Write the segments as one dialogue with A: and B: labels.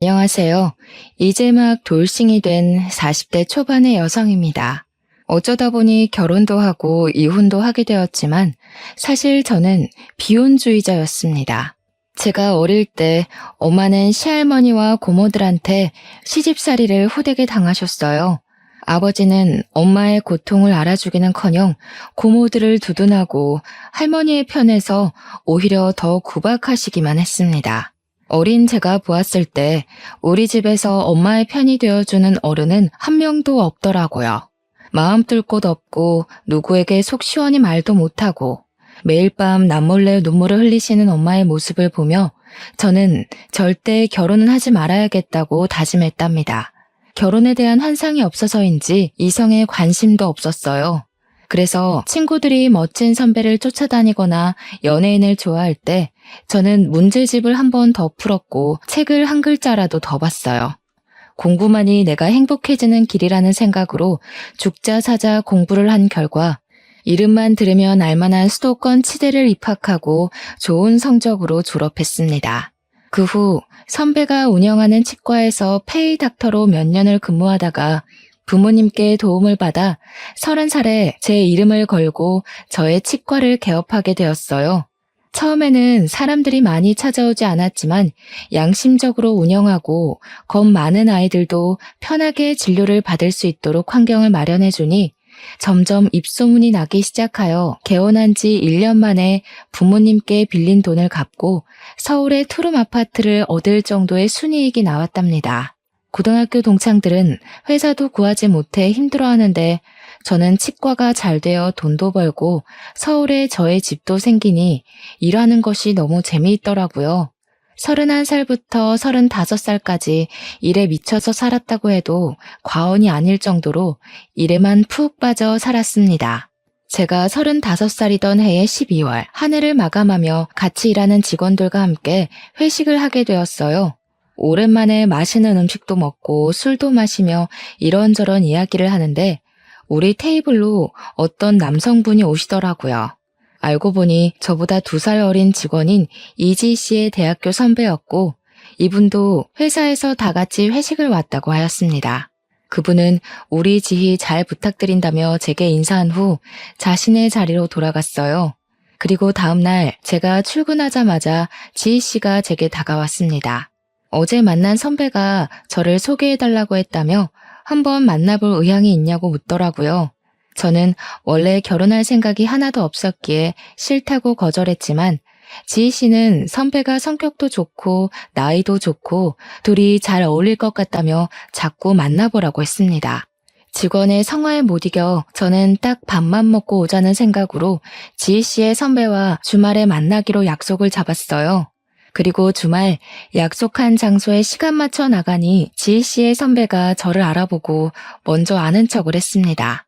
A: 안녕하세요. 이제 막 돌싱이 된 40대 초반의 여성입니다. 어쩌다 보니 결혼도 하고 이혼도 하게 되었지만 사실 저는 비혼주의자였습니다. 제가 어릴 때 엄마는 시할머니와 고모들한테 시집살이를 호되게 당하셨어요. 아버지는 엄마의 고통을 알아주기는커녕 고모들을 두둔하고 할머니의 편에서 오히려 더 구박하시기만 했습니다. 어린 제가 보았을 때 우리 집에서 엄마의 편이 되어주는 어른은 한 명도 없더라고요. 마음 뚫 곳 없고 누구에게 속 시원히 말도 못하고 매일 밤 남몰래 눈물을 흘리시는 엄마의 모습을 보며 저는 절대 결혼은 하지 말아야겠다고 다짐했답니다. 결혼에 대한 환상이 없어서인지 이성에 관심도 없었어요. 그래서 친구들이 멋진 선배를 쫓아다니거나 연예인을 좋아할 때 저는 문제집을 한 번 더 풀었고 책을 한 글자라도 더 봤어요. 공부만이 내가 행복해지는 길이라는 생각으로 죽자 사자 공부를 한 결과 이름만 들으면 알만한 수도권 치대를 입학하고 좋은 성적으로 졸업했습니다. 그 후 선배가 운영하는 치과에서 페이 닥터로 몇 년을 근무하다가 부모님께 도움을 받아 30살에 제 이름을 걸고 저의 치과를 개업하게 되었어요. 처음에는 사람들이 많이 찾아오지 않았지만 양심적으로 운영하고 겁 많은 아이들도 편하게 진료를 받을 수 있도록 환경을 마련해주니 점점 입소문이 나기 시작하여 개원한 지 1년 만에 부모님께 빌린 돈을 갚고 서울의 투룸 아파트를 얻을 정도의 순이익이 나왔답니다. 고등학교 동창들은 회사도 구하지 못해 힘들어하는데 저는 치과가 잘 되어 돈도 벌고 서울에 저의 집도 생기니 일하는 것이 너무 재미있더라고요. 31살부터 35살까지 일에 미쳐서 살았다고 해도 과언이 아닐 정도로 일에만 푹 빠져 살았습니다. 제가 35살이던 해의 12월 한 해를 마감하며 같이 일하는 직원들과 함께 회식을 하게 되었어요. 오랜만에 맛있는 음식도 먹고 술도 마시며 이런저런 이야기를 하는데 우리 테이블로 어떤 남성분이 오시더라고요. 알고 보니 저보다 2살 어린 직원인 이지 씨의 대학교 선배였고 이분도 회사에서 다 같이 회식을 왔다고 하였습니다. 그분은 우리 지희 잘 부탁드린다며 제게 인사한 후 자신의 자리로 돌아갔어요. 그리고 다음날 제가 출근하자마자 지희 씨가 제게 다가왔습니다. 어제 만난 선배가 저를 소개해달라고 했다며 한번 만나볼 의향이 있냐고 묻더라고요. 저는 원래 결혼할 생각이 하나도 없었기에 싫다고 거절했지만 지희 씨는 선배가 성격도 좋고 나이도 좋고 둘이 잘 어울릴 것 같다며 자꾸 만나보라고 했습니다. 직원의 성화에 못 이겨 저는 딱 밥만 먹고 오자는 생각으로 지희 씨의 선배와 주말에 만나기로 약속을 잡았어요. 그리고 주말 약속한 장소에 시간 맞춰 나가니 지희 씨의 선배가 저를 알아보고 먼저 아는 척을 했습니다.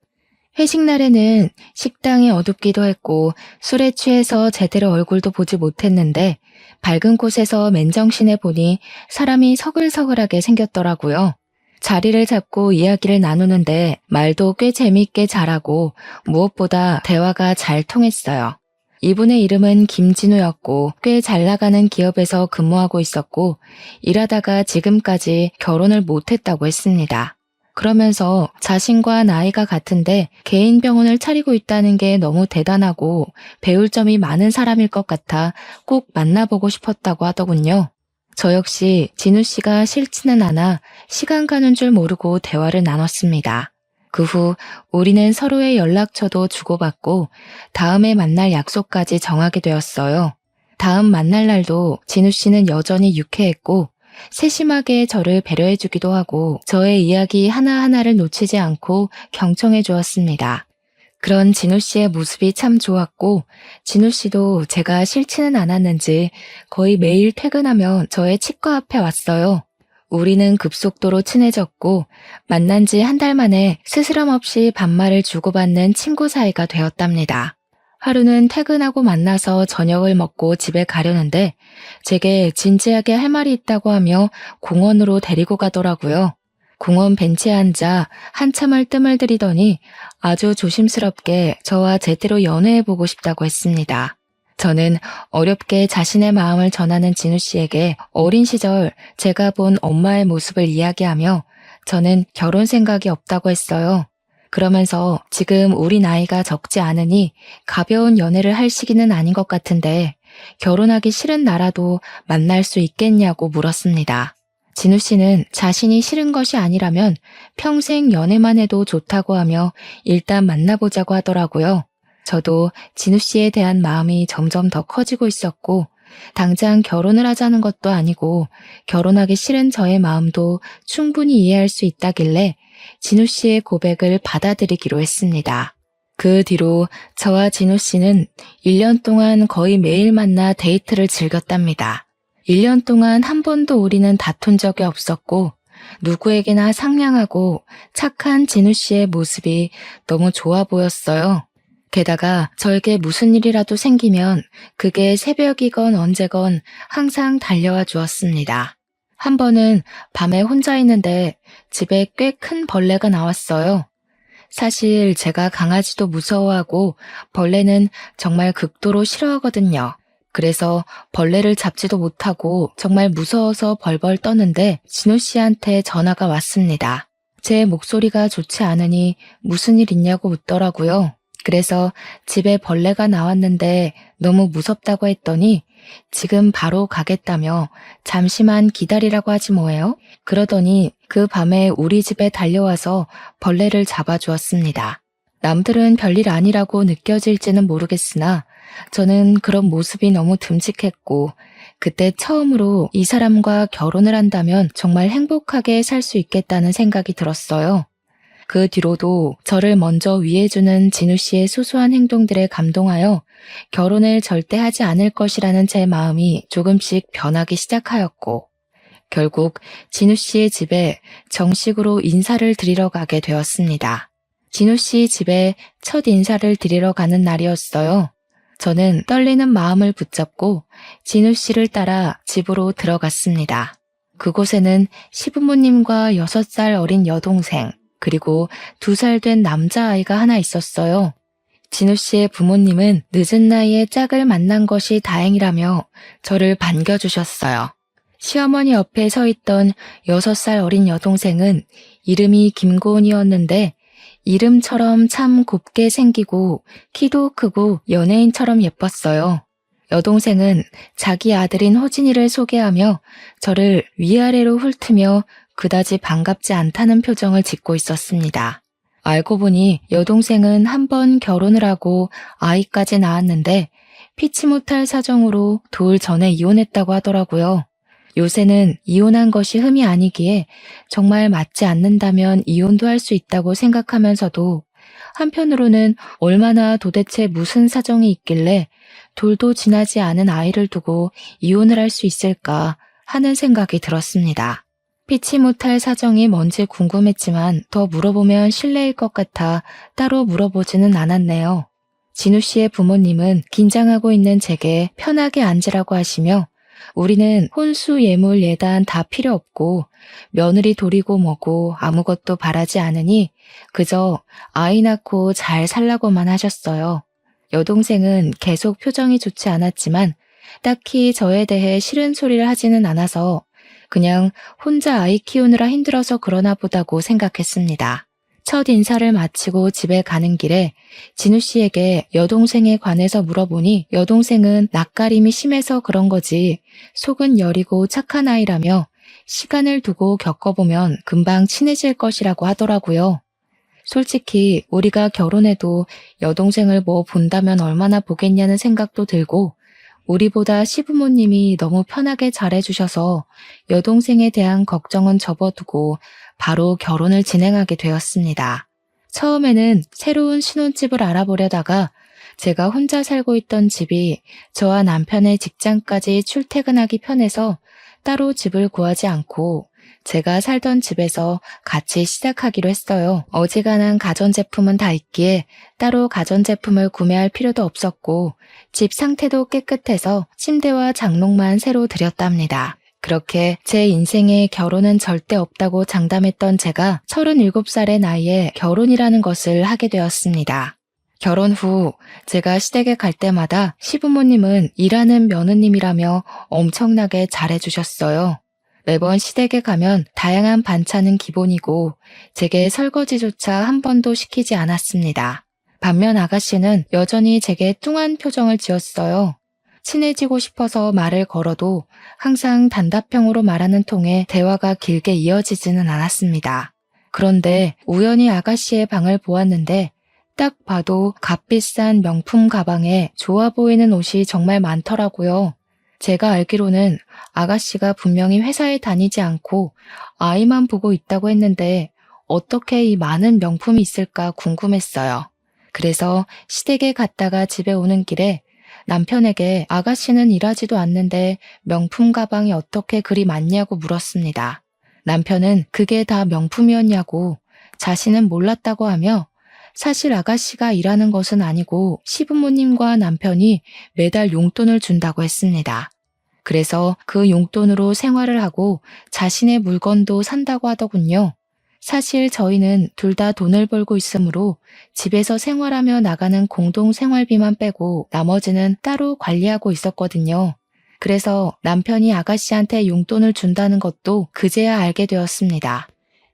A: 회식 날에는 식당이 어둡기도 했고 술에 취해서 제대로 얼굴도 보지 못했는데 밝은 곳에서 맨정신에 보니 사람이 서글서글하게 생겼더라고요. 자리를 잡고 이야기를 나누는데 말도 꽤 재미있게 잘하고 무엇보다 대화가 잘 통했어요. 이분의 이름은 김진우였고 꽤 잘 나가는 기업에서 근무하고 있었고 일하다가 지금까지 결혼을 못했다고 했습니다. 그러면서 자신과 나이가 같은데 개인 병원을 차리고 있다는 게 너무 대단하고 배울 점이 많은 사람일 것 같아 꼭 만나보고 싶었다고 하더군요. 저 역시 진우 씨가 싫지는 않아 시간 가는 줄 모르고 대화를 나눴습니다. 그 후 우리는 서로의 연락처도 주고받고 다음에 만날 약속까지 정하게 되었어요. 다음 만날 날도 진우 씨는 여전히 유쾌했고 세심하게 저를 배려해주기도 하고 저의 이야기 하나하나를 놓치지 않고 경청해 주었습니다. 그런 진우 씨의 모습이 참 좋았고 진우 씨도 제가 싫지는 않았는지 거의 매일 퇴근하면 저의 치과 앞에 왔어요. 우리는 급속도로 친해졌고 만난 지 한 달 만에 스스럼 없이 반말을 주고받는 친구 사이가 되었답니다. 하루는 퇴근하고 만나서 저녁을 먹고 집에 가려는데 제게 진지하게 할 말이 있다고 하며 공원으로 데리고 가더라고요. 공원 벤치에 앉아 한참을 뜸을 들이더니 아주 조심스럽게 저와 제대로 연애해보고 싶다고 했습니다. 저는 어렵게 자신의 마음을 전하는 진우 씨에게 어린 시절 제가 본 엄마의 모습을 이야기하며 저는 결혼 생각이 없다고 했어요. 그러면서 지금 우리 나이가 적지 않으니 가벼운 연애를 할 시기는 아닌 것 같은데 결혼하기 싫은 나라도 만날 수 있겠냐고 물었습니다. 진우 씨는 자신이 싫은 것이 아니라면 평생 연애만 해도 좋다고 하며 일단 만나보자고 하더라고요. 저도 진우 씨에 대한 마음이 점점 더 커지고 있었고 당장 결혼을 하자는 것도 아니고 결혼하기 싫은 저의 마음도 충분히 이해할 수 있다길래 진우 씨의 고백을 받아들이기로 했습니다. 그 뒤로 저와 진우 씨는 1년 동안 거의 매일 만나 데이트를 즐겼답니다. 1년 동안 한 번도 우리는 다툰 적이 없었고 누구에게나 상냥하고 착한 진우 씨의 모습이 너무 좋아 보였어요. 게다가 저에게 무슨 일이라도 생기면 그게 새벽이건 언제건 항상 달려와 주었습니다. 한 번은 밤에 혼자 있는데 집에 꽤 큰 벌레가 나왔어요. 사실 제가 강아지도 무서워하고 벌레는 정말 극도로 싫어하거든요. 그래서 벌레를 잡지도 못하고 정말 무서워서 벌벌 떠는데 진우 씨한테 전화가 왔습니다. 제 목소리가 좋지 않으니 무슨 일 있냐고 묻더라고요. 그래서 집에 벌레가 나왔는데 너무 무섭다고 했더니 지금 바로 가겠다며 잠시만 기다리라고 하지 뭐예요? 그러더니 그 밤에 우리 집에 달려와서 벌레를 잡아주었습니다. 남들은 별일 아니라고 느껴질지는 모르겠으나 저는 그런 모습이 너무 듬직했고 그때 처음으로 이 사람과 결혼을 한다면 정말 행복하게 살 수 있겠다는 생각이 들었어요. 그 뒤로도 저를 먼저 위해주는 진우 씨의 소소한 행동들에 감동하여 결혼을 절대 하지 않을 것이라는 제 마음이 조금씩 변하기 시작하였고 결국 진우 씨의 집에 정식으로 인사를 드리러 가게 되었습니다. 진우 씨 집에 첫 인사를 드리러 가는 날이었어요. 저는 떨리는 마음을 붙잡고 진우 씨를 따라 집으로 들어갔습니다. 그곳에는 시부모님과 6살 어린 여동생, 그리고 2살 된 남자아이가 하나 있었어요. 진우 씨의 부모님은 늦은 나이에 짝을 만난 것이 다행이라며 저를 반겨주셨어요. 시어머니 옆에 서 있던 6살 어린 여동생은 이름이 김고은이었는데 이름처럼 참 곱게 생기고 키도 크고 연예인처럼 예뻤어요. 여동생은 자기 아들인 호진이를 소개하며 저를 위아래로 훑으며 그다지 반갑지 않다는 표정을 짓고 있었습니다. 알고 보니 여동생은 한 번 결혼을 하고 아이까지 낳았는데 피치 못할 사정으로 돌 전에 이혼했다고 하더라고요. 요새는 이혼한 것이 흠이 아니기에 정말 맞지 않는다면 이혼도 할 수 있다고 생각하면서도 한편으로는 얼마나 도대체 무슨 사정이 있길래 돌도 지나지 않은 아이를 두고 이혼을 할 수 있을까 하는 생각이 들었습니다. 피치 못할 사정이 뭔지 궁금했지만 더 물어보면 실례일 것 같아 따로 물어보지는 않았네요. 진우 씨의 부모님은 긴장하고 있는 제게 편하게 앉으라고 하시며 우리는 혼수 예물 예단 다 필요 없고 며느리 돌이고 뭐고 아무것도 바라지 않으니 그저 아이 낳고 잘 살라고만 하셨어요. 여동생은 계속 표정이 좋지 않았지만 딱히 저에 대해 싫은 소리를 하지는 않아서 그냥 혼자 아이 키우느라 힘들어서 그러나 보다고 생각했습니다. 첫 인사를 마치고 집에 가는 길에 진우 씨에게 여동생에 관해서 물어보니 여동생은 낯가림이 심해서 그런 거지 속은 여리고 착한 아이라며 시간을 두고 겪어보면 금방 친해질 것이라고 하더라고요. 솔직히 우리가 결혼해도 여동생을 뭐 본다면 얼마나 보겠냐는 생각도 들고 우리보다 시부모님이 너무 편하게 잘해주셔서 여동생에 대한 걱정은 접어두고 바로 결혼을 진행하게 되었습니다. 처음에는 새로운 신혼집을 알아보려다가 제가 혼자 살고 있던 집이 저와 남편의 직장까지 출퇴근하기 편해서 따로 집을 구하지 않고 제가 살던 집에서 같이 시작하기로 했어요. 어지간한 가전제품은 다 있기에 따로 가전제품을 구매할 필요도 없었고 집 상태도 깨끗해서 침대와 장롱만 새로 들였답니다. 그렇게 제 인생에 결혼은 절대 없다고 장담했던 제가 37살의 나이에 결혼이라는 것을 하게 되었습니다. 결혼 후 제가 시댁에 갈 때마다 시부모님은 일하는 며느님이라며 엄청나게 잘해주셨어요. 매번 시댁에 가면 다양한 반찬은 기본이고 제게 설거지조차 한 번도 시키지 않았습니다. 반면 아가씨는 여전히 제게 뚱한 표정을 지었어요. 친해지고 싶어서 말을 걸어도 항상 단답형으로 말하는 통에 대화가 길게 이어지지는 않았습니다. 그런데 우연히 아가씨의 방을 보았는데 딱 봐도 값비싼 명품 가방에 좋아 보이는 옷이 정말 많더라고요. 제가 알기로는 아가씨가 분명히 회사에 다니지 않고 아이만 보고 있다고 했는데 어떻게 이 많은 명품이 있을까 궁금했어요. 그래서 시댁에 갔다가 집에 오는 길에 남편에게 아가씨는 일하지도 않는데 명품 가방이 어떻게 그리 많냐고 물었습니다. 남편은 그게 다 명품이었냐고 자신은 몰랐다고 하며 사실 아가씨가 일하는 것은 아니고 시부모님과 남편이 매달 용돈을 준다고 했습니다. 그래서 그 용돈으로 생활을 하고 자신의 물건도 산다고 하더군요. 사실 저희는 둘 다 돈을 벌고 있으므로 집에서 생활하며 나가는 공동 생활비만 빼고 나머지는 따로 관리하고 있었거든요. 그래서 남편이 아가씨한테 용돈을 준다는 것도 그제야 알게 되었습니다.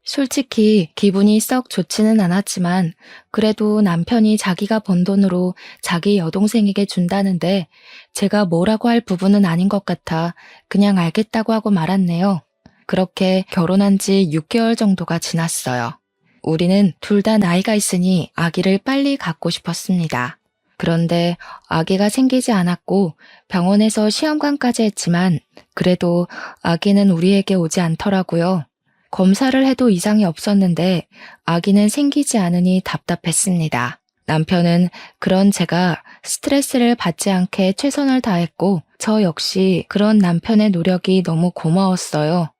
A: 솔직히 기분이 썩 좋지는 않았지만 그래도 남편이 자기가 번 돈으로 자기 여동생에게 준다는데 제가 뭐라고 할 부분은 아닌 것 같아 그냥 알겠다고 하고 말았네요. 그렇게 결혼한 지 6개월 정도가 지났어요. 우리는 둘 다 나이가 있으니 아기를 빨리 갖고 싶었습니다. 그런데 아기가 생기지 않았고 병원에서 시험관까지 했지만 그래도 아기는 우리에게 오지 않더라고요. 검사를 해도 이상이 없었는데 아기는 생기지 않으니 답답했습니다. 남편은 그런 제가 스트레스를 받지 않게 최선을 다했고 저 역시 그런 남편의 노력이 너무 고마웠어요.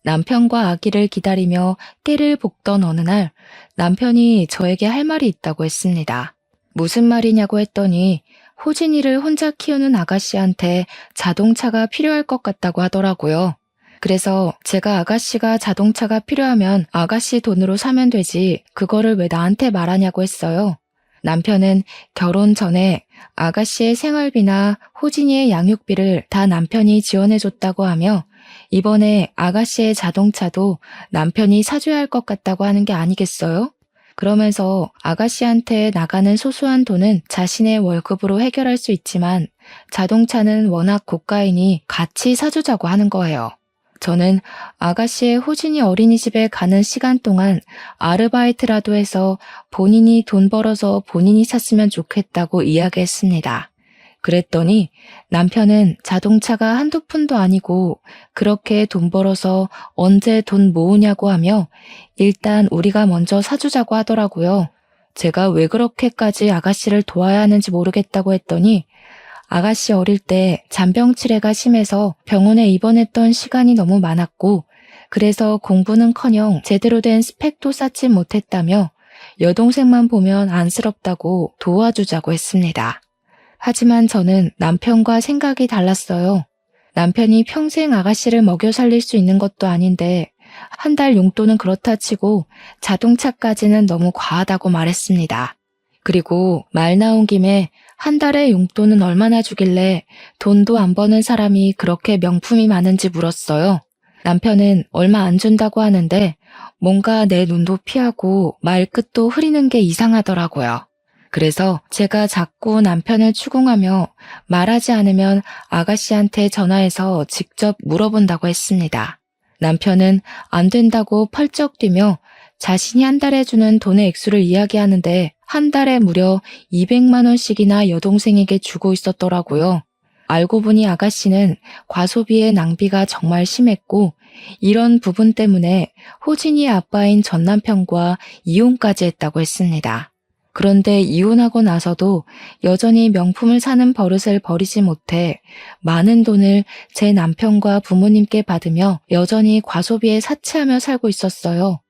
A: 남편과 아기를 기다리며 깨를 볶던 어느 날 남편이 저에게 할 말이 있다고 했습니다. 무슨 말이냐고 했더니 호진이를 혼자 키우는 아가씨한테 자동차가 필요할 것 같다고 하더라고요. 그래서 제가 아가씨가 자동차가 필요하면 아가씨 돈으로 사면 되지 그거를 왜 나한테 말하냐고 했어요. 남편은 결혼 전에 아가씨의 생활비나 호진이의 양육비를 다 남편이 지원해줬다고 하며 이번에 아가씨의 자동차도 남편이 사줘야 할 것 같다고 하는 게 아니겠어요? 그러면서 아가씨한테 나가는 소소한 돈은 자신의 월급으로 해결할 수 있지만 자동차는 워낙 고가이니 같이 사주자고 하는 거예요. 저는 아가씨의 호진이 어린이집에 가는 시간 동안 아르바이트라도 해서 본인이 돈 벌어서 본인이 샀으면 좋겠다고 이야기했습니다. 그랬더니 남편은 자동차가 한두 푼도 아니고 그렇게 돈 벌어서 언제 돈 모으냐고 하며 일단 우리가 먼저 사주자고 하더라고요. 제가 왜 그렇게까지 아가씨를 도와야 하는지 모르겠다고 했더니 아가씨 어릴 때 잔병치레가 심해서 병원에 입원했던 시간이 너무 많았고 그래서 공부는커녕 제대로 된 스펙도 쌓지 못했다며 여동생만 보면 안쓰럽다고 도와주자고 했습니다. 하지만 저는 남편과 생각이 달랐어요. 남편이 평생 아가씨를 먹여 살릴 수 있는 것도 아닌데 한 달 용돈은 그렇다 치고 자동차까지는 너무 과하다고 말했습니다. 그리고 말 나온 김에 한 달에 용돈은 얼마나 주길래 돈도 안 버는 사람이 그렇게 명품이 많은지 물었어요. 남편은 얼마 안 준다고 하는데 뭔가 내 눈도 피하고 말끝도 흐리는 게 이상하더라고요. 그래서 제가 자꾸 남편을 추궁하며 말하지 않으면 아가씨한테 전화해서 직접 물어본다고 했습니다. 남편은 안 된다고 펄쩍 뛰며 자신이 한 달에 주는 돈의 액수를 이야기하는데 한 달에 무려 200만 원씩이나 여동생에게 주고 있었더라고요. 알고 보니 아가씨는 과소비의 낭비가 정말 심했고 이런 부분 때문에 호진이의 아빠인 전 남편과 이혼까지 했다고 했습니다. 그런데 이혼하고 나서도 여전히 명품을 사는 버릇을 버리지 못해 많은 돈을 제 남편과 부모님께 받으며 여전히 과소비에 사치하며 살고 있었어요.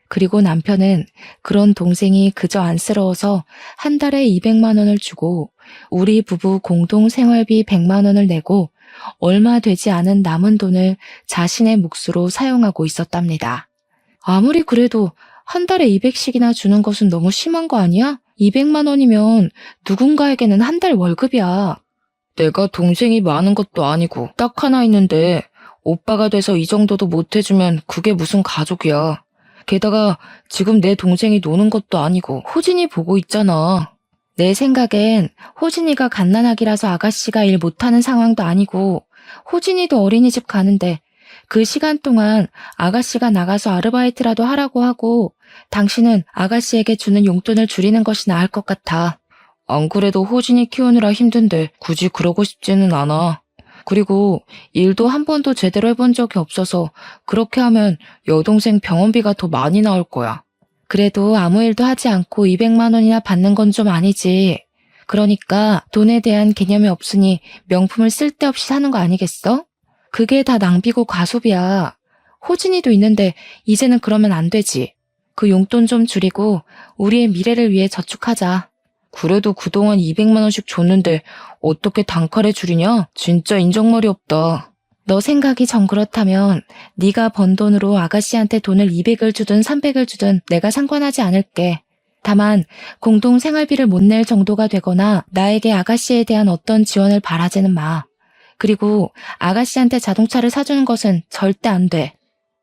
A: 그리고 남편은 그런 동생이 그저 안쓰러워서 한 달에 200만 원을 주고 우리 부부 공동 생활비 100만 원을 내고 얼마 되지 않은 남은 돈을 자신의 몫으로 사용하고 있었답니다. 아무리 그래도 한 달에 200씩이나 주는 것은 너무 심한 거 아니야? 200만 원이면 누군가에게는 한 달 월급이야. 내가 동생이 많은 것도 아니고 딱 하나 있는데 오빠가 돼서 이 정도도 못 해주면 그게 무슨 가족이야. 게다가 지금 내 동생이 노는 것도 아니고 호진이 보고 있잖아. 내 생각엔 호진이가 갓난아기라서 아가씨가 일 못하는 상황도 아니고 호진이도 어린이집 가는데 그 시간 동안 아가씨가 나가서 아르바이트라도 하라고 하고 당신은 아가씨에게 주는 용돈을 줄이는 것이 나을 것 같아. 안 그래도 호진이 키우느라 힘든데 굳이 그러고 싶지는 않아. 그리고 일도 한 번도 제대로 해본 적이 없어서 그렇게 하면 여동생 병원비가 더 많이 나올 거야. 그래도 아무 일도 하지 않고 200만 원이나 받는 건 좀 아니지. 그러니까 돈에 대한 개념이 없으니 명품을 쓸데없이 사는 거 아니겠어? 그게 다 낭비고 과소비야. 호진이도 있는데 이제는 그러면 안 되지. 그 용돈 좀 줄이고 우리의 미래를 위해 저축하자. 그래도 그동안 200만 원씩 줬는데 어떻게 단칼에 줄이냐? 진짜 인정머리 없다. 너 생각이 정 그렇다면 네가 번 돈으로 아가씨한테 돈을 200을 주든 300을 주든 내가 상관하지 않을게. 다만 공동 생활비를 못 낼 정도가 되거나 나에게 아가씨에 대한 어떤 지원을 바라지는 마. 그리고 아가씨한테 자동차를 사주는 것은 절대 안 돼.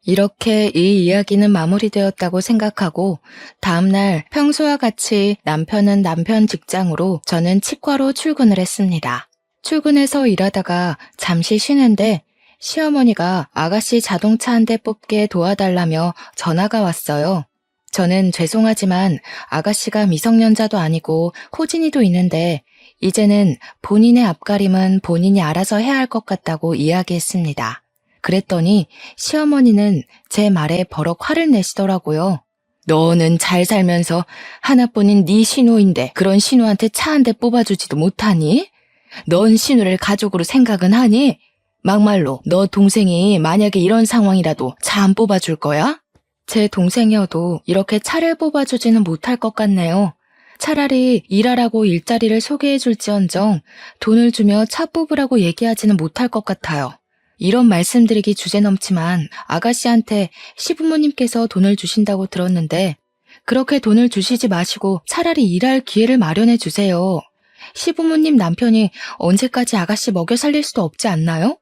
A: 이렇게 이 이야기는 마무리되었다고 생각하고 다음날 평소와 같이 남편은 남편 직장으로 저는 치과로 출근을 했습니다. 출근해서 일하다가 잠시 쉬는데 시어머니가 아가씨 자동차 한 대 뽑게 도와달라며 전화가 왔어요. 저는 죄송하지만 아가씨가 미성년자도 아니고 호진이도 있는데 이제는 본인의 앞가림은 본인이 알아서 해야 할 것 같다고 이야기했습니다. 그랬더니 시어머니는 제 말에 버럭 화를 내시더라고요. 너는 잘 살면서 하나뿐인 네 신우인데 그런 신우한테 차 한 대 뽑아주지도 못하니? 넌 신우를 가족으로 생각은 하니? 막말로 너 동생이 만약에 이런 상황이라도 차 안 뽑아줄 거야? 제 동생이어도 이렇게 차를 뽑아주지는 못할 것 같네요. 차라리 일하라고 일자리를 소개해줄지언정 돈을 주며 차 뽑으라고 얘기하지는 못할 것 같아요. 이런 말씀드리기 주제넘지만 아가씨한테 시부모님께서 돈을 주신다고 들었는데 그렇게 돈을 주시지 마시고 차라리 일할 기회를 마련해 주세요. 시부모님 남편이 언제까지 아가씨 먹여 살릴 수도 없지 않나요?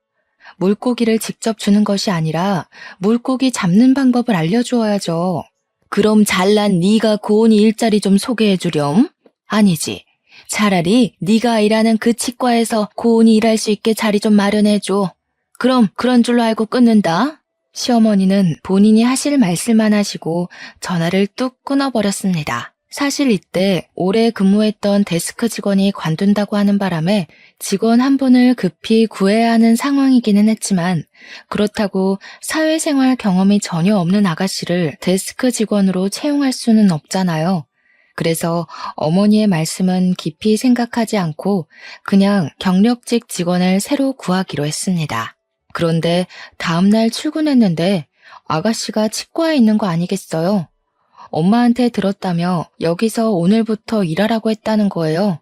A: 물고기를 직접 주는 것이 아니라 물고기 잡는 방법을 알려주어야죠. 그럼 잘난 네가 고은이 일자리 좀 소개해 주렴? 아니지. 차라리 네가 일하는 그 치과에서 고은이 일할 수 있게 자리 좀 마련해 줘. 그럼 그런 줄로 알고 끊는다. 시어머니는 본인이 하실 말씀만 하시고 전화를 뚝 끊어버렸습니다. 사실 이때 오래 근무했던 데스크 직원이 관둔다고 하는 바람에 직원 한 분을 급히 구해야 하는 상황이기는 했지만 그렇다고 사회생활 경험이 전혀 없는 아가씨를 데스크 직원으로 채용할 수는 없잖아요. 그래서 어머니의 말씀은 깊이 생각하지 않고 그냥 경력직 직원을 새로 구하기로 했습니다. 그런데 다음날 출근했는데 아가씨가 치과에 있는 거 아니겠어요? 엄마한테 들었다며 여기서 오늘부터 일하라고 했다는 거예요.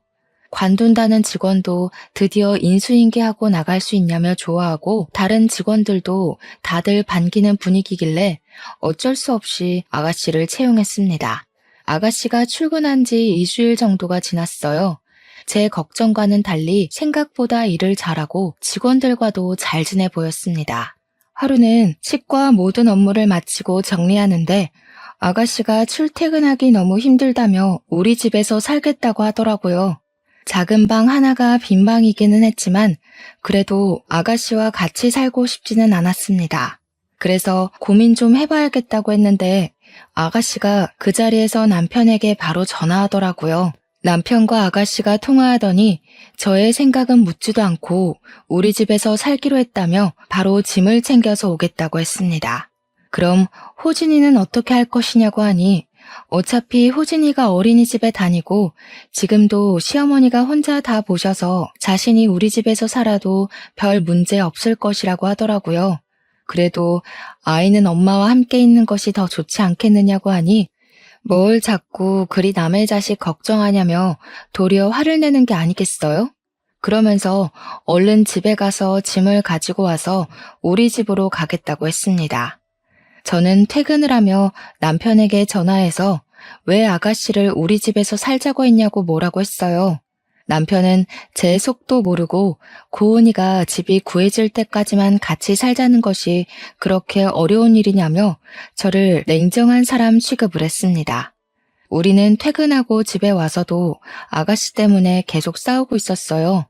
A: 관둔다는 직원도 드디어 인수인계하고 나갈 수 있냐며 좋아하고 다른 직원들도 다들 반기는 분위기길래 어쩔 수 없이 아가씨를 채용했습니다. 아가씨가 출근한 지 2주일 정도가 지났어요. 제 걱정과는 달리 생각보다 일을 잘하고 직원들과도 잘 지내 보였습니다. 하루는 치과 모든 업무를 마치고 정리하는데 아가씨가 출퇴근하기 너무 힘들다며 우리 집에서 살겠다고 하더라고요. 작은 방 하나가 빈 방이기는 했지만 그래도 아가씨와 같이 살고 싶지는 않았습니다. 그래서 고민 좀 해봐야겠다고 했는데 아가씨가 그 자리에서 남편에게 바로 전화하더라고요. 남편과 아가씨가 통화하더니 저의 생각은 묻지도 않고 우리 집에서 살기로 했다며 바로 짐을 챙겨서 오겠다고 했습니다. 그럼 호진이는 어떻게 할 것이냐고 하니 어차피 호진이가 어린이집에 다니고 지금도 시어머니가 혼자 다 보셔서 자신이 우리 집에서 살아도 별 문제 없을 것이라고 하더라고요. 그래도 아이는 엄마와 함께 있는 것이 더 좋지 않겠느냐고 하니 뭘 자꾸 그리 남의 자식 걱정하냐며 도리어 화를 내는 게 아니겠어요? 그러면서 얼른 집에 가서 짐을 가지고 와서 우리 집으로 가겠다고 했습니다. 저는 퇴근을 하며 남편에게 전화해서 왜 아가씨를 우리 집에서 살자고 했냐고 뭐라고 했어요. 남편은 제 속도 모르고 고은이가 집이 구해질 때까지만 같이 살자는 것이 그렇게 어려운 일이냐며 저를 냉정한 사람 취급을 했습니다. 우리는 퇴근하고 집에 와서도 아가씨 때문에 계속 싸우고 있었어요.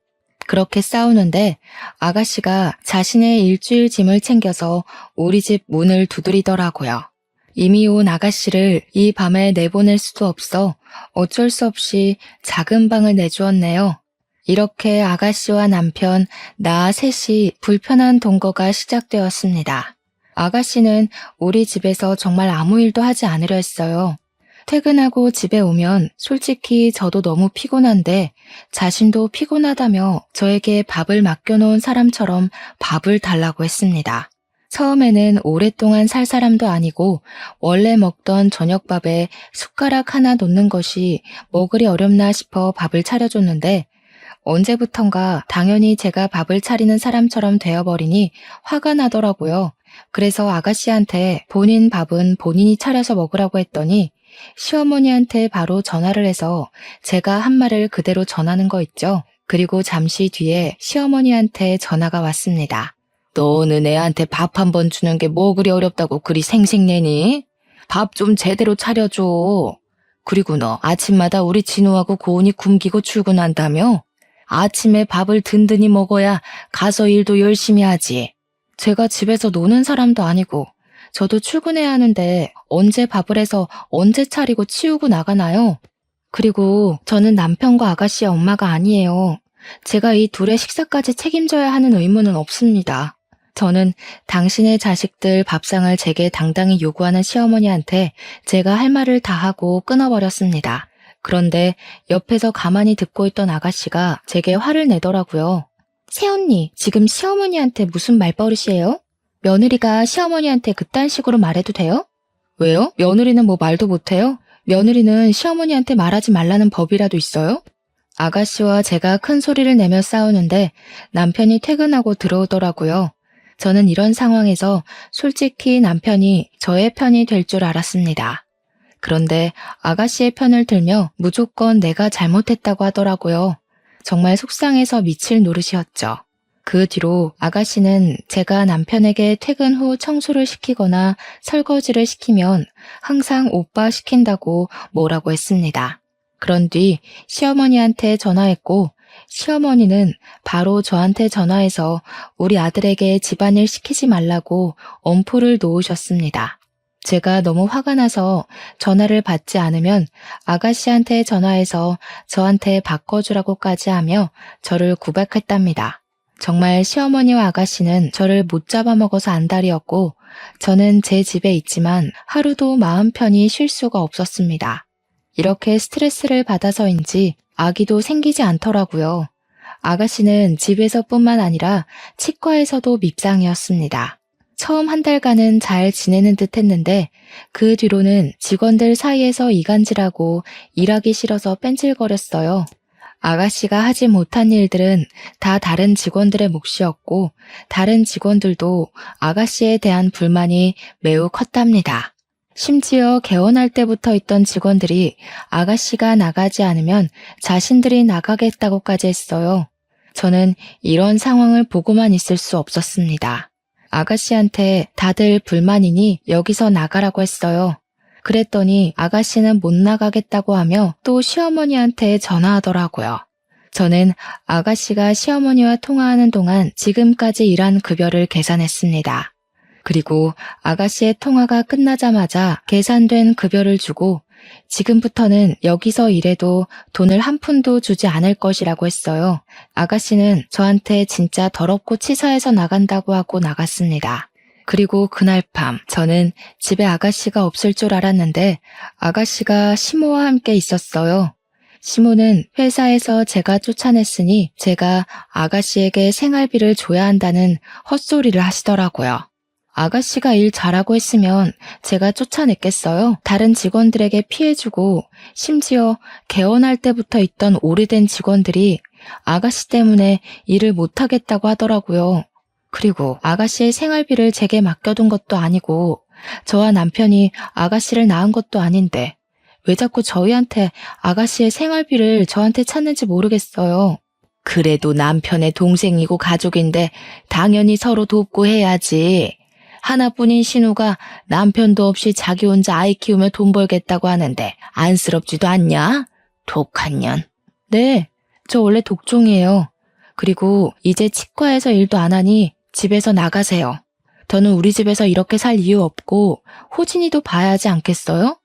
A: 그렇게 싸우는데 아가씨가 자신의 일주일 짐을 챙겨서 우리 집 문을 두드리더라고요. 이미 온 아가씨를 이 밤에 내보낼 수도 없어 어쩔 수 없이 작은 방을 내주었네요. 이렇게 아가씨와 남편, 나 셋이 불편한 동거가 시작되었습니다. 아가씨는 우리 집에서 정말 아무 일도 하지 않으려 했어요. 퇴근하고 집에 오면 솔직히 저도 너무 피곤한데 자신도 피곤하다며 저에게 밥을 맡겨놓은 사람처럼 밥을 달라고 했습니다. 처음에는 오랫동안 살 사람도 아니고 원래 먹던 저녁밥에 숟가락 하나 놓는 것이 먹으리 어렵나 싶어 밥을 차려줬는데 언제부턴가 당연히 제가 밥을 차리는 사람처럼 되어버리니 화가 나더라고요. 그래서 아가씨한테 본인 밥은 본인이 차려서 먹으라고 했더니 시어머니한테 바로 전화를 해서 제가 한 말을 그대로 전하는 거 있죠. 그리고 잠시 뒤에 시어머니한테 전화가 왔습니다. 너는 애한테 밥 한 번 주는 게 뭐 그리 어렵다고 그리 생색내니? 밥 좀 제대로 차려줘. 그리고 너 아침마다 우리 진우하고 고은이 굶기고 출근한다며? 아침에 밥을 든든히 먹어야 가서 일도 열심히 하지. 제가 집에서 노는 사람도 아니고 저도 출근해야 하는데 언제 밥을 해서 언제 차리고 치우고 나가나요? 그리고 저는 남편과 아가씨의 엄마가 아니에요. 제가 이 둘의 식사까지 책임져야 하는 의무는 없습니다. 저는 당신의 자식들 밥상을 제게 당당히 요구하는 시어머니한테 제가 할 말을 다 하고 끊어버렸습니다. 그런데 옆에서 가만히 듣고 있던 아가씨가 제게 화를 내더라고요. 새언니, 지금 시어머니한테 무슨 말버릇이에요? 며느리가 시어머니한테 그딴 식으로 말해도 돼요? 왜요? 며느리는 뭐 말도 못해요? 며느리는 시어머니한테 말하지 말라는 법이라도 있어요? 아가씨와 제가 큰 소리를 내며 싸우는데 남편이 퇴근하고 들어오더라고요. 저는 이런 상황에서 솔직히 남편이 저의 편이 될 줄 알았습니다. 그런데 아가씨의 편을 들며 무조건 내가 잘못했다고 하더라고요. 정말 속상해서 미칠 노릇이었죠. 그 뒤로 아가씨는 제가 남편에게 퇴근 후 청소를 시키거나 설거지를 시키면 항상 오빠 시킨다고 뭐라고 했습니다. 그런 뒤 시어머니한테 전화했고 시어머니는 바로 저한테 전화해서 우리 아들에게 집안일 시키지 말라고 엄포를 놓으셨습니다. 제가 너무 화가 나서 전화를 받지 않으면 아가씨한테 전화해서 저한테 바꿔주라고까지 하며 저를 구박했답니다. 정말 시어머니와 아가씨는 저를 못 잡아먹어서 안달이었고 저는 제 집에 있지만 하루도 마음 편히 쉴 수가 없었습니다. 이렇게 스트레스를 받아서인지 아기도 생기지 않더라고요. 아가씨는 집에서뿐만 아니라 치과에서도 밉상이었습니다. 처음 한 달간은 잘 지내는 듯 했는데 그 뒤로는 직원들 사이에서 이간질하고 일하기 싫어서 뺀질거렸어요. 아가씨가 하지 못한 일들은 다 다른 직원들의 몫이었고 다른 직원들도 아가씨에 대한 불만이 매우 컸답니다. 심지어 개원할 때부터 있던 직원들이 아가씨가 나가지 않으면 자신들이 나가겠다고까지 했어요. 저는 이런 상황을 보고만 있을 수 없었습니다. 아가씨한테 다들 불만이니 여기서 나가라고 했어요. 그랬더니 아가씨는 못 나가겠다고 하며 또 시어머니한테 전화하더라고요. 저는 아가씨가 시어머니와 통화하는 동안 지금까지 일한 급여를 계산했습니다. 그리고 아가씨의 통화가 끝나자마자 계산된 급여를 주고 지금부터는 여기서 일해도 돈을 한 푼도 주지 않을 것이라고 했어요. 아가씨는 저한테 진짜 더럽고 치사해서 나간다고 하고 나갔습니다. 그리고 그날 밤 저는 집에 아가씨가 없을 줄 알았는데 아가씨가 시모와 함께 있었어요. 시모는 회사에서 제가 쫓아냈으니 제가 아가씨에게 생활비를 줘야 한다는 헛소리를 하시더라고요. 아가씨가 일 잘하고 했으면 제가 쫓아냈겠어요? 다른 직원들에게 피해주고 심지어 개원할 때부터 있던 오래된 직원들이 아가씨 때문에 일을 못하겠다고 하더라고요. 그리고 아가씨의 생활비를 제게 맡겨둔 것도 아니고 저와 남편이 아가씨를 낳은 것도 아닌데 왜 자꾸 저희한테 아가씨의 생활비를 저한테 찾는지 모르겠어요. 그래도 남편의 동생이고 가족인데 당연히 서로 돕고 해야지. 하나뿐인 신우가 남편도 없이 자기 혼자 아이 키우며 돈 벌겠다고 하는데 안쓰럽지도 않냐? 독한 년. 네, 저 원래 독종이에요. 그리고 이제 치과에서 일도 안 하니 집에서 나가세요. 저는 우리 집에서 이렇게 살 이유 없고 호진이도 봐야 하지 않겠어요?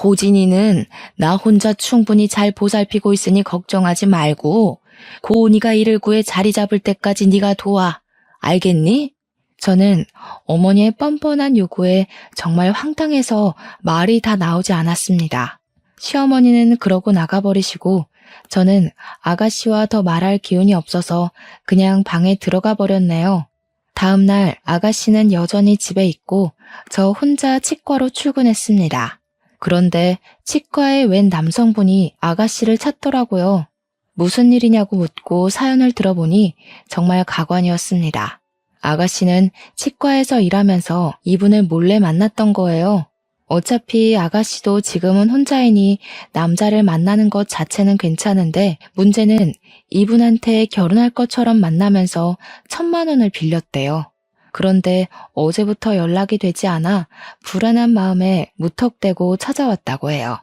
A: 호진이는 나 혼자 충분히 잘 보살피고 있으니 걱정하지 말고 고은이가 일을 구해 자리 잡을 때까지 네가 도와. 알겠니? 저는 어머니의 뻔뻔한 요구에 정말 황당해서 말이 다 나오지 않았습니다. 시어머니는 그러고 나가버리시고 저는 아가씨와 더 말할 기운이 없어서 그냥 방에 들어가 버렸네요. 다음 날 아가씨는 여전히 집에 있고 저 혼자 치과로 출근했습니다. 그런데 치과에 웬 남성분이 아가씨를 찾더라고요. 무슨 일이냐고 묻고 사연을 들어보니 정말 가관이었습니다. 아가씨는 치과에서 일하면서 이분을 몰래 만났던 거예요. 어차피 아가씨도 지금은 혼자이니 남자를 만나는 것 자체는 괜찮은데 문제는 이분한테 결혼할 것처럼 만나면서 1,000만 원을 빌렸대요. 그런데 어제부터 연락이 되지 않아 불안한 마음에 무턱대고 찾아왔다고 해요.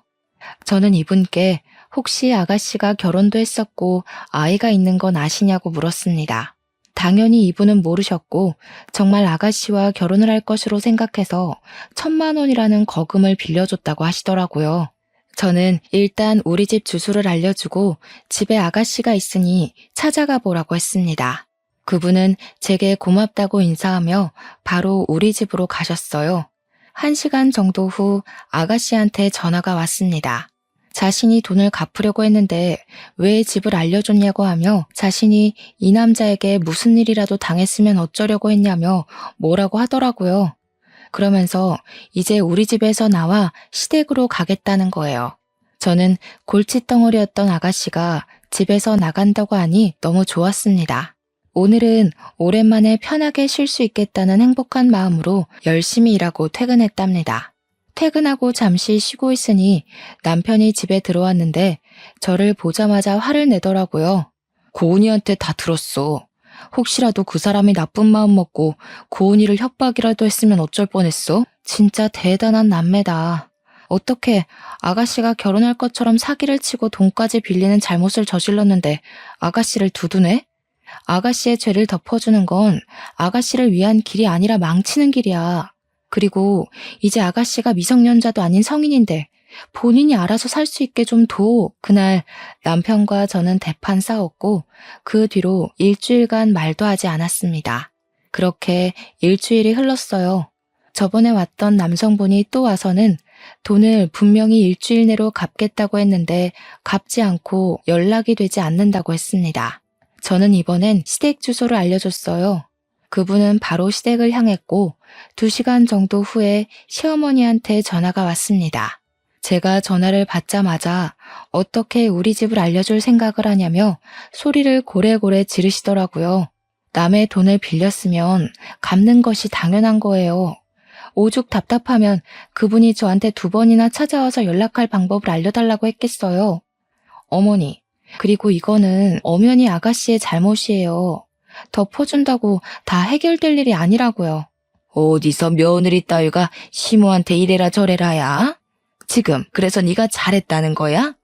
A: 저는 이분께 혹시 아가씨가 결혼도 했었고 아이가 있는 건 아시냐고 물었습니다. 당연히 이분은 모르셨고 정말 아가씨와 결혼을 할 것으로 생각해서 1,000만 원이라는 거금을 빌려줬다고 하시더라고요. 저는 일단 우리 집 주소를 알려주고 집에 아가씨가 있으니 찾아가 보라고 했습니다. 그분은 제게 고맙다고 인사하며 바로 우리 집으로 가셨어요. 1시간 정도 후 아가씨한테 전화가 왔습니다. 자신이 돈을 갚으려고 했는데 왜 집을 알려줬냐고 하며 자신이 이 남자에게 무슨 일이라도 당했으면 어쩌려고 했냐며 뭐라고 하더라고요. 그러면서 이제 우리 집에서 나와 시댁으로 가겠다는 거예요. 저는 골칫덩어리였던 아가씨가 집에서 나간다고 하니 너무 좋았습니다. 오늘은 오랜만에 편하게 쉴 수 있겠다는 행복한 마음으로 열심히 일하고 퇴근했답니다. 퇴근하고 잠시 쉬고 있으니 남편이 집에 들어왔는데 저를 보자마자 화를 내더라고요. 고은이한테 다 들었어. 혹시라도 그 사람이 나쁜 마음 먹고 고은이를 협박이라도 했으면 어쩔 뻔했어? 진짜 대단한 남매다. 어떻게 아가씨가 결혼할 것처럼 사기를 치고 돈까지 빌리는 잘못을 저질렀는데 아가씨를 두두네? 아가씨의 죄를 덮어주는 건 아가씨를 위한 길이 아니라 망치는 길이야. 그리고 이제 아가씨가 미성년자도 아닌 성인인데 본인이 알아서 살 수 있게 좀 둬. 그날 남편과 저는 대판 싸웠고 그 뒤로 일주일간 말도 하지 않았습니다. 그렇게 일주일이 흘렀어요. 저번에 왔던 남성분이 또 와서는 돈을 분명히 일주일 내로 갚겠다고 했는데 갚지 않고 연락이 되지 않는다고 했습니다. 저는 이번엔 시댁 주소를 알려줬어요. 그분은 바로 시댁을 향했고 2시간 정도 후에 시어머니한테 전화가 왔습니다. 제가 전화를 받자마자 어떻게 우리 집을 알려줄 생각을 하냐며 소리를 고래고래 지르시더라고요. 남의 돈을 빌렸으면 갚는 것이 당연한 거예요. 오죽 답답하면 그분이 저한테 2번이나 찾아와서 연락할 방법을 알려달라고 했겠어요. 어머니, 그리고 이거는 엄연히 아가씨의 잘못이에요. 덮어준다고 다 해결될 일이 아니라고요. 어디서 며느리 따위가 시모한테 이래라 저래라야? 지금 그래서 네가 잘했다는 거야?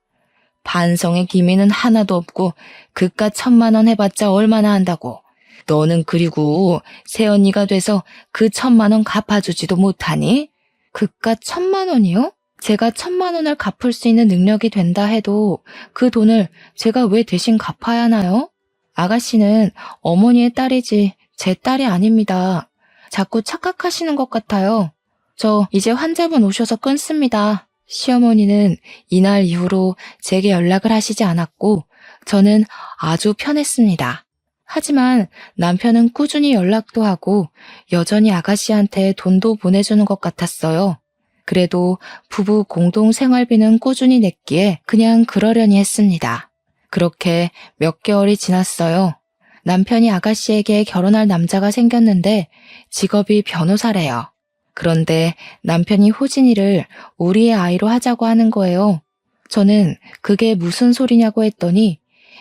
A: 반성의 기미는 하나도 없고 그깟 1,000만 원 해봤자 얼마나 한다고. 너는 그리고 새언니가 돼서 그 1,000만 원 갚아주지도 못하니? 그깟 1,000만 원이요? 제가 1,000만 원을 갚을 수 있는 능력이 된다 해도 그 돈을 제가 왜 대신 갚아야 하나요? 아가씨는 어머니의 딸이지 제 딸이 아닙니다. 자꾸 착각하시는 것 같아요. 저 이제 환자분 오셔서 끊습니다. 시어머니는 이날 이후로 제게 연락을 하시지 않았고 저는 아주 편했습니다. 하지만 남편은 꾸준히 연락도 하고 여전히 아가씨한테 돈도 보내주는 것 같았어요. 그래도 부부 공동 생활비는 꾸준히 냈기에 그냥 그러려니 했습니다. 그렇게 몇 개월이 지났어요. 남편이 아가씨에게 결혼할 남자가 생겼는데 직업이 변호사래요. 그런데 남편이 호진이를 우리의 아이로 하자고 하는 거예요. 저는 그게 무슨 소리냐고 했더니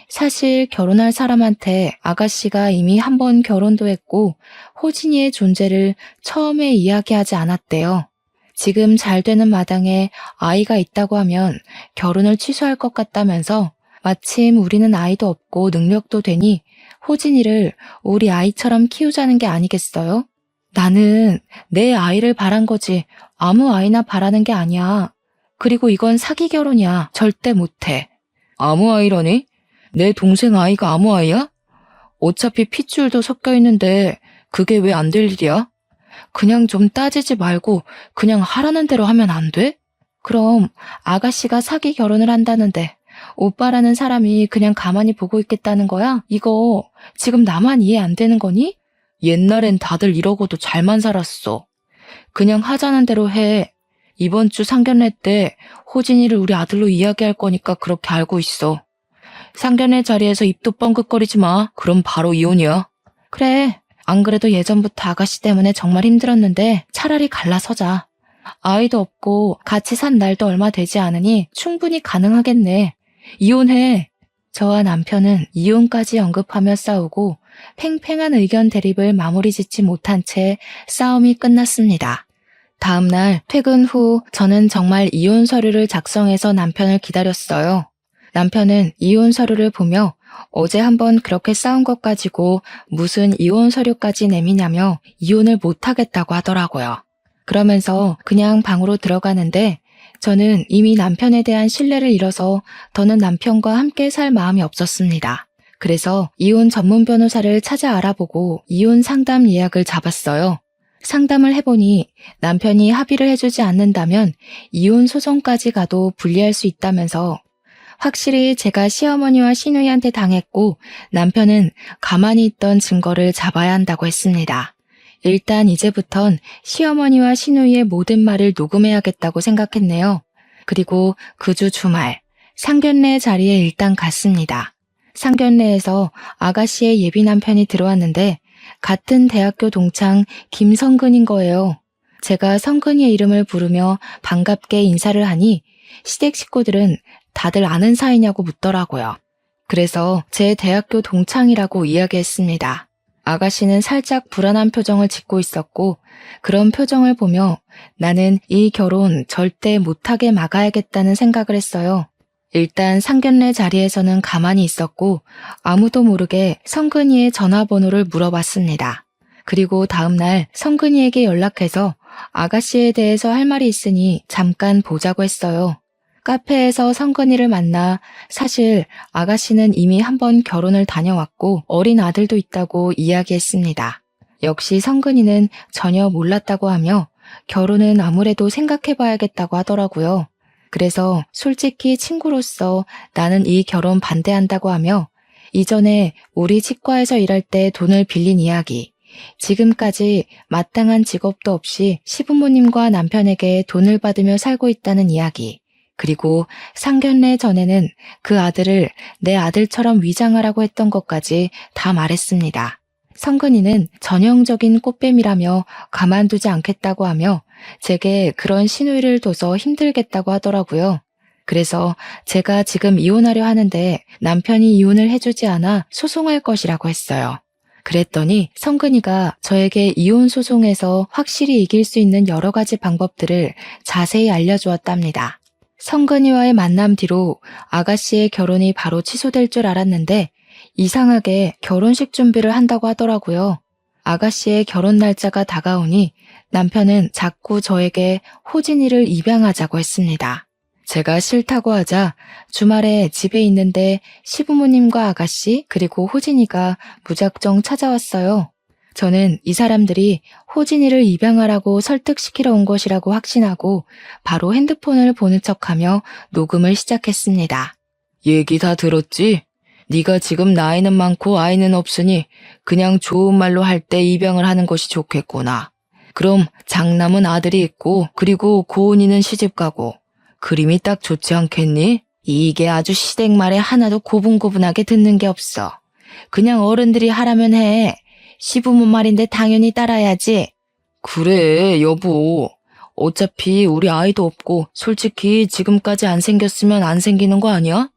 A: 사실 결혼할 사람한테 아가씨가 이미 한 번 결혼도 했고 호진이의 존재를 처음에 이야기하지 않았대요. 지금 잘 되는 마당에 아이가 있다고 하면 결혼을 취소할 것 같다면서 마침 우리는 아이도 없고 능력도 되니 호진이를 우리 아이처럼 키우자는 게 아니겠어요? 나는 내 아이를 바란 거지 아무 아이나 바라는 게 아니야. 그리고 이건 사기 결혼이야. 절대 못해. 아무 아이라니? 내 동생 아이가 아무 아이야? 어차피 핏줄도 섞여 있는데 그게 왜 안 될 일이야? 그냥 좀 따지지 말고 그냥 하라는 대로 하면 안 돼? 그럼 아가씨가 사기 결혼을 한다는데 오빠라는 사람이 그냥 가만히 보고 있겠다는 거야? 이거 지금 나만 이해 안 되는 거니? 옛날엔 다들 이러고도 잘만 살았어. 그냥 하자는 대로 해. 이번 주 상견례 때 호진이를 우리 아들로 이야기할 거니까 그렇게 알고 있어. 상견례 자리에서 입도 뻥긋거리지 마. 그럼 바로 이혼이야. 그래. 안 그래도 예전부터 아가씨 때문에 정말 힘들었는데 차라리 갈라서자. 아이도 없고 같이 산 날도 얼마 되지 않으니 충분히 가능하겠네. 이혼해. 저와 남편은 이혼까지 언급하며 싸우고 팽팽한 의견 대립을 마무리 짓지 못한 채 싸움이 끝났습니다. 다음 날 퇴근 후 저는 정말 이혼 서류를 작성해서 남편을 기다렸어요. 남편은 이혼 서류를 보며 어제 한번 그렇게 싸운 것 가지고 무슨 이혼 서류까지 내미냐며 이혼을 못하겠다고 하더라고요. 그러면서 그냥 방으로 들어가는데 저는 이미 남편에 대한 신뢰를 잃어서 더는 남편과 함께 살 마음이 없었습니다. 그래서 이혼 전문 변호사를 찾아 알아보고 이혼 상담 예약을 잡았어요. 상담을 해보니 남편이 합의를 해주지 않는다면 이혼 소송까지 가도 불리할 수 있다면서 확실히 제가 시어머니와 시누이한테 당했고 남편은 가만히 있던 증거를 잡아야 한다고 했습니다. 일단 이제부턴 시어머니와 시누이의 모든 말을 녹음해야겠다고 생각했네요. 그리고 그 주 주말 상견례 자리에 일단 갔습니다. 상견례에서 아가씨의 예비 남편이 들어왔는데 같은 대학교 동창 김성근인 거예요. 제가 성근이의 이름을 부르며 반갑게 인사를 하니 시댁 식구들은 다들 아는 사이냐고 묻더라고요. 그래서 제 대학교 동창이라고 이야기했습니다. 아가씨는 살짝 불안한 표정을 짓고 있었고 그런 표정을 보며 나는 이 결혼 절대 못하게 막아야겠다는 생각을 했어요. 일단 상견례 자리에서는 가만히 있었고 아무도 모르게 성근이의 전화번호를 물어봤습니다. 그리고 다음날 성근이에게 연락해서 아가씨에 대해서 할 말이 있으니 잠깐 보자고 했어요. 카페에서 성근이를 만나 사실 아가씨는 이미 한 번 결혼을 다녀왔고 어린 아들도 있다고 이야기했습니다. 역시 성근이는 전혀 몰랐다고 하며 결혼은 아무래도 생각해봐야겠다고 하더라고요. 그래서 솔직히 친구로서 나는 이 결혼 반대한다고 하며 이전에 우리 치과에서 일할 때 돈을 빌린 이야기, 지금까지 마땅한 직업도 없이 시부모님과 남편에게 돈을 받으며 살고 있다는 이야기, 그리고 상견례 전에는 그 아들을 내 아들처럼 위장하라고 했던 것까지 다 말했습니다. 성근이는 전형적인 꽃뱀이라며 가만두지 않겠다고 하며 제게 그런 시누이를 둬서 힘들겠다고 하더라고요. 그래서 제가 지금 이혼하려 하는데 남편이 이혼을 해주지 않아 소송할 것이라고 했어요. 그랬더니 성근이가 저에게 이혼 소송에서 확실히 이길 수 있는 여러 가지 방법들을 자세히 알려주었답니다. 성근이와의 만남 뒤로 아가씨의 결혼이 바로 취소될 줄 알았는데 이상하게 결혼식 준비를 한다고 하더라고요. 아가씨의 결혼 날짜가 다가오니 남편은 자꾸 저에게 호진이를 입양하자고 했습니다. 제가 싫다고 하자 주말에 집에 있는데 시부모님과 아가씨 그리고 호진이가 무작정 찾아왔어요. 저는 이 사람들이 호진이를 입양하라고 설득시키러 온 것이라고 확신하고 바로 핸드폰을 보는 척하며 녹음을 시작했습니다. 얘기 다 들었지? 네가 지금 나이는 많고 아이는 없으니 그냥 좋은 말로 할 때 입양을 하는 것이 좋겠구나. 그럼 장남은 아들이 있고 그리고 고은이는 시집가고 그림이 딱 좋지 않겠니? 이게 아주 시댁 말에 하나도 고분고분하게 듣는 게 없어. 그냥 어른들이 하라면 해. 시부모 말인데 당연히 따라야지. 그래, 여보. 어차피 우리 아이도 없고 솔직히 지금까지 안 생겼으면 안 생기는 거 아니야?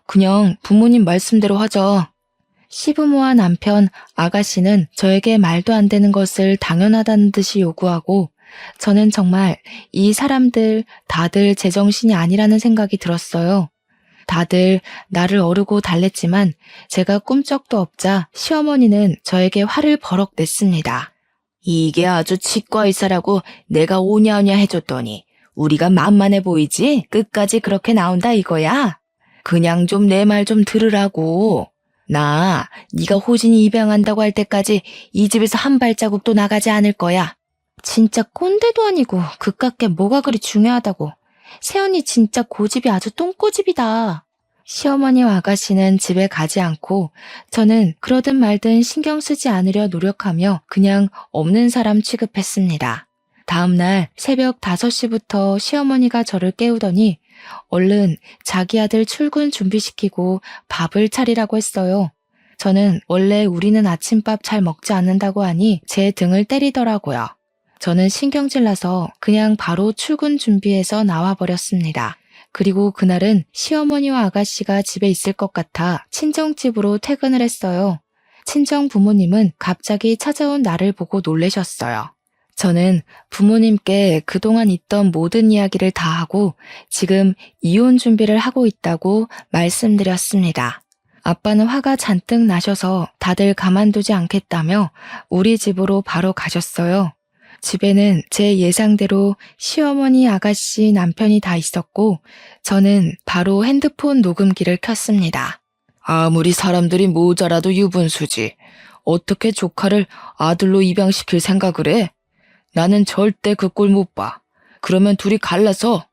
A: 그냥 부모님 말씀대로 하자. 시부모와 남편, 아가씨는 저에게 말도 안 되는 것을 당연하다는 듯이 요구하고 저는 정말 이 사람들 다들 제정신이 아니라는 생각이 들었어요. 다들 나를 어르고 달랬지만 제가 꿈쩍도 없자 시어머니는 저에게 화를 버럭 냈습니다. 이게 아주 치과 의사라고 내가 오냐오냐 해줬더니 우리가 만만해 보이지? 끝까지 그렇게 나온다 이거야? 그냥 좀 내 말 좀 들으라고. 나 네가 호진이 입양한다고 할 때까지 이 집에서 한 발자국도 나가지 않을 거야. 진짜 꼰대도 아니고 그깟게 뭐가 그리 중요하다고. 새언니 진짜 고집이 아주 똥꼬집이다. 시어머니와 아가씨는 집에 가지 않고 저는 그러든 말든 신경 쓰지 않으려 노력하며 그냥 없는 사람 취급했습니다. 다음날 새벽 5시부터 시어머니가 저를 깨우더니 얼른 자기 아들 출근 준비시키고 밥을 차리라고 했어요. 저는 원래 우리는 아침밥 잘 먹지 않는다고 하니 제 등을 때리더라고요. 저는 신경질 나서 그냥 바로 출근 준비해서 나와버렸습니다. 그리고 그날은 시어머니와 아가씨가 집에 있을 것 같아 친정집으로 퇴근을 했어요. 친정 부모님은 갑자기 찾아온 나를 보고 놀라셨어요. 저는 부모님께 그동안 있던 모든 이야기를 다 하고 지금 이혼 준비를 하고 있다고 말씀드렸습니다. 아빠는 화가 잔뜩 나셔서 다들 가만두지 않겠다며 우리 집으로 바로 가셨어요. 집에는 제 예상대로 시어머니, 아가씨, 남편이 다 있었고 저는 바로 핸드폰 녹음기를 켰습니다. 아무리 사람들이 모자라도 유분수지. 어떻게 조카를 아들로 입양시킬 생각을 해? 나는 절대 그 꼴 못 봐. 그러면 둘이 갈라서.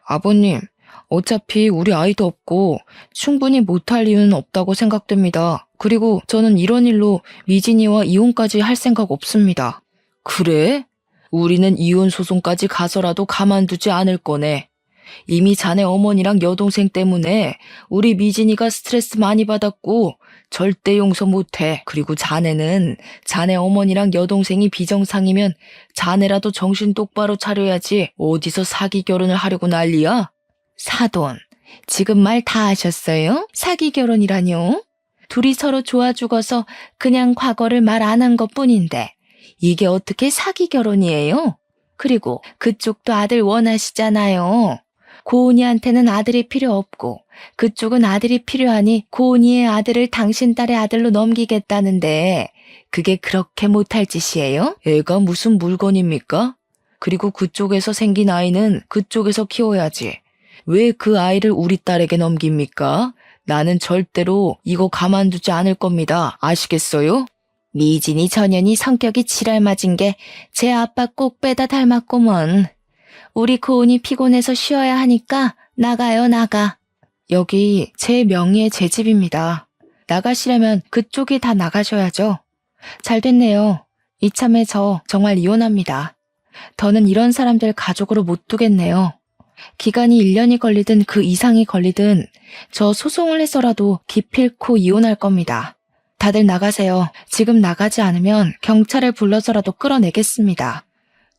A: 아버님, 어차피 우리 아이도 없고 충분히 못할 이유는 없다고 생각됩니다. 그리고 저는 이런 일로 미진이와 이혼까지 할 생각 없습니다. 그래? 우리는 이혼 소송까지 가서라도 가만두지 않을 거네. 이미 자네 어머니랑 여동생 때문에 우리 미진이가 스트레스 많이 받았고 절대 용서 못해. 그리고 자네는 자네 어머니랑 여동생이 비정상이면 자네라도 정신 똑바로 차려야지. 어디서 사기 결혼을 하려고 난리야? 사돈, 지금 말 다 하셨어요? 사기 결혼이라뇨? 둘이 서로 좋아 죽어서 그냥 과거를 말 안 한 것뿐인데 이게 어떻게 사기 결혼이에요? 그리고 그쪽도 아들 원하시잖아요. 고은이한테는 아들이 필요 없고 그쪽은 아들이 필요하니 고은이의 아들을 당신 딸의 아들로 넘기겠다는데 그게 그렇게 못할 짓이에요? 애가 무슨 물건입니까? 그리고 그쪽에서 생긴 아이는 그쪽에서 키워야지. 왜 그 아이를 우리 딸에게 넘깁니까? 나는 절대로 이거 가만두지 않을 겁니다. 아시겠어요? 미진이 전현이 성격이 지랄맞은 게 제 아빠 꼭 빼다 닮았구먼. 우리 고은이 피곤해서 쉬어야 하니까 나가요, 나가. 여기 제 명의의 제 집입니다. 나가시려면 그쪽이 다 나가셔야죠. 잘 됐네요. 이참에 저 정말 이혼합니다. 더는 이런 사람들 가족으로 못 두겠네요. 기간이 1년이 걸리든 그 이상이 걸리든 저 소송을 해서라도 기필코 이혼할 겁니다. 다들 나가세요. 지금 나가지 않으면 경찰을 불러서라도 끌어내겠습니다.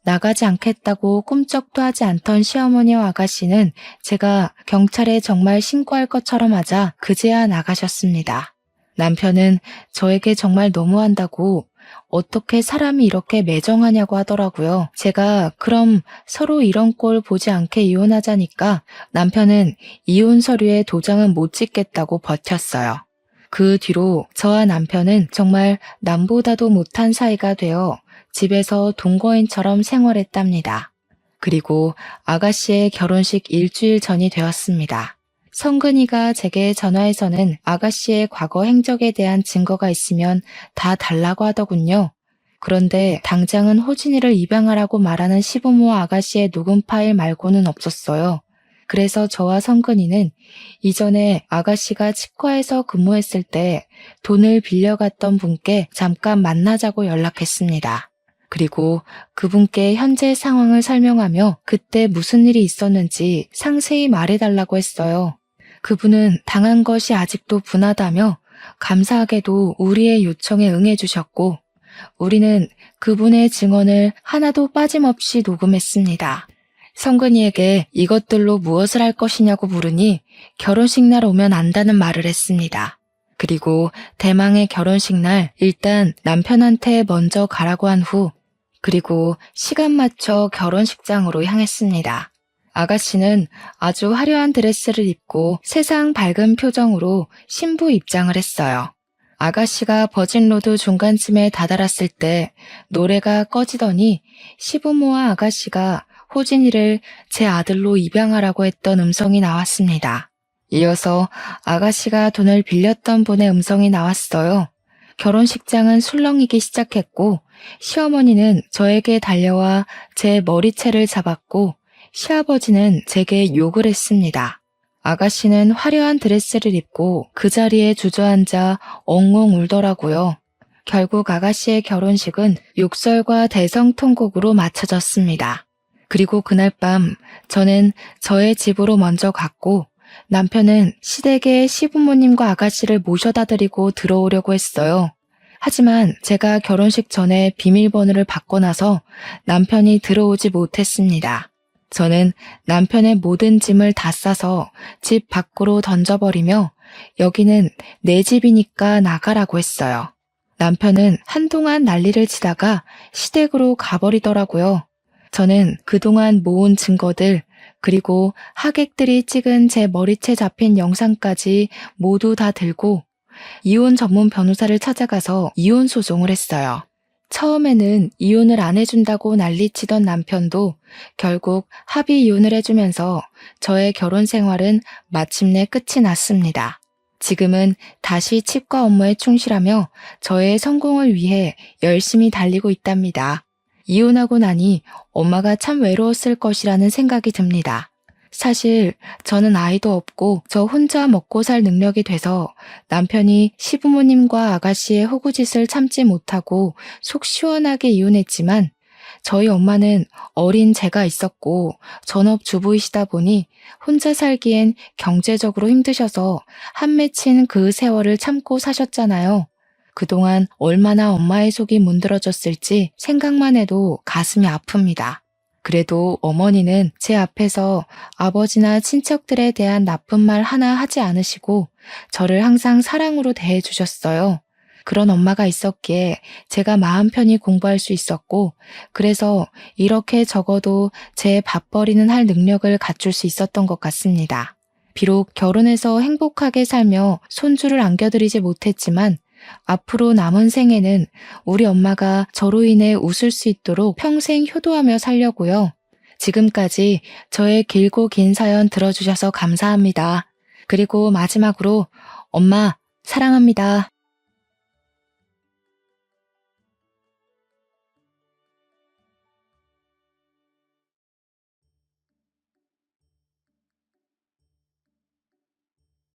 A: 나가지 않겠다고 꼼짝도 하지 않던 시어머니와 아가씨는 제가 경찰에 정말 신고할 것처럼 하자 그제야 나가셨습니다. 남편은 저에게 정말 너무한다고 어떻게 사람이 이렇게 매정하냐고 하더라고요. 제가 그럼 서로 이런 꼴 보지 않게 이혼하자니까 남편은 이혼 서류에 도장은 못 찍겠다고 버텼어요. 그 뒤로 저와 남편은 정말 남보다도 못한 사이가 되어 집에서 동거인처럼 생활했답니다. 그리고 아가씨의 결혼식 일주일 전이 되었습니다. 성근이가 제게 전화해서는 아가씨의 과거 행적에 대한 증거가 있으면 다 달라고 하더군요. 그런데 당장은 호진이를 입양하라고 말하는 시부모와 아가씨의 녹음 파일 말고는 없었어요. 그래서 저와 성근이는 이전에 아가씨가 치과에서 근무했을 때 돈을 빌려갔던 분께 잠깐 만나자고 연락했습니다. 그리고 그분께 현재 상황을 설명하며 그때 무슨 일이 있었는지 상세히 말해달라고 했어요. 그분은 당한 것이 아직도 분하다며 감사하게도 우리의 요청에 응해주셨고 우리는 그분의 증언을 하나도 빠짐없이 녹음했습니다. 성근이에게 이것들로 무엇을 할 것이냐고 물으니 결혼식 날 오면 안다는 말을 했습니다. 그리고 대망의 결혼식 날 일단 남편한테 먼저 가라고 한 후 그리고 시간 맞춰 결혼식장으로 향했습니다. 아가씨는 아주 화려한 드레스를 입고 세상 밝은 표정으로 신부 입장을 했어요. 아가씨가 버진로드 중간쯤에 다다랐을 때 노래가 꺼지더니 시부모와 아가씨가 호진이를 제 아들로 입양하라고 했던 음성이 나왔습니다. 이어서 아가씨가 돈을 빌렸던 분의 음성이 나왔어요. 결혼식장은 술렁이기 시작했고 시어머니는 저에게 달려와 제 머리채를 잡았고 시아버지는 제게 욕을 했습니다. 아가씨는 화려한 드레스를 입고 그 자리에 주저앉아 엉엉 울더라고요. 결국 아가씨의 결혼식은 욕설과 대성통곡으로 마쳐졌습니다. 그리고 그날 밤 저는 저의 집으로 먼저 갔고 남편은 시댁에 시부모님과 아가씨를 모셔다 드리고 들어오려고 했어요. 하지만 제가 결혼식 전에 비밀번호를 받고 나서 남편이 들어오지 못했습니다. 저는 남편의 모든 짐을 다 싸서 집 밖으로 던져버리며 여기는 내 집이니까 나가라고 했어요. 남편은 한동안 난리를 치다가 시댁으로 가버리더라고요. 저는 그동안 모은 증거들 그리고 하객들이 찍은 제 머리채 잡힌 영상까지 모두 다 들고 이혼 전문 변호사를 찾아가서 이혼 소송을 했어요. 처음에는 이혼을 안 해준다고 난리치던 남편도 결국 합의 이혼을 해주면서 저의 결혼 생활은 마침내 끝이 났습니다. 지금은 다시 치과 업무에 충실하며 저의 성공을 위해 열심히 달리고 있답니다. 이혼하고 나니 엄마가 참 외로웠을 것이라는 생각이 듭니다. 사실 저는 아이도 없고 저 혼자 먹고 살 능력이 돼서 남편이 시부모님과 아가씨의 호구짓을 참지 못하고 속 시원하게 이혼했지만 저희 엄마는 어린 제가 있었고 전업주부이시다 보니 혼자 살기엔 경제적으로 힘드셔서 한 맺힌 그 세월을 참고 사셨잖아요. 그동안 얼마나 엄마의 속이 문드러졌을지 생각만 해도 가슴이 아픕니다. 그래도 어머니는 제 앞에서 아버지나 친척들에 대한 나쁜 말 하나 하지 않으시고 저를 항상 사랑으로 대해주셨어요. 그런 엄마가 있었기에 제가 마음 편히 공부할 수 있었고 그래서 이렇게 적어도 제 밥벌이는 할 능력을 갖출 수 있었던 것 같습니다. 비록 결혼해서 행복하게 살며 손주를 안겨드리지 못했지만 앞으로 남은 생에는 우리 엄마가 저로 인해 웃을 수 있도록 평생 효도하며 살려고요. 지금까지 저의 길고 긴 사연 들어주셔서 감사합니다. 그리고 마지막으로 엄마 사랑합니다.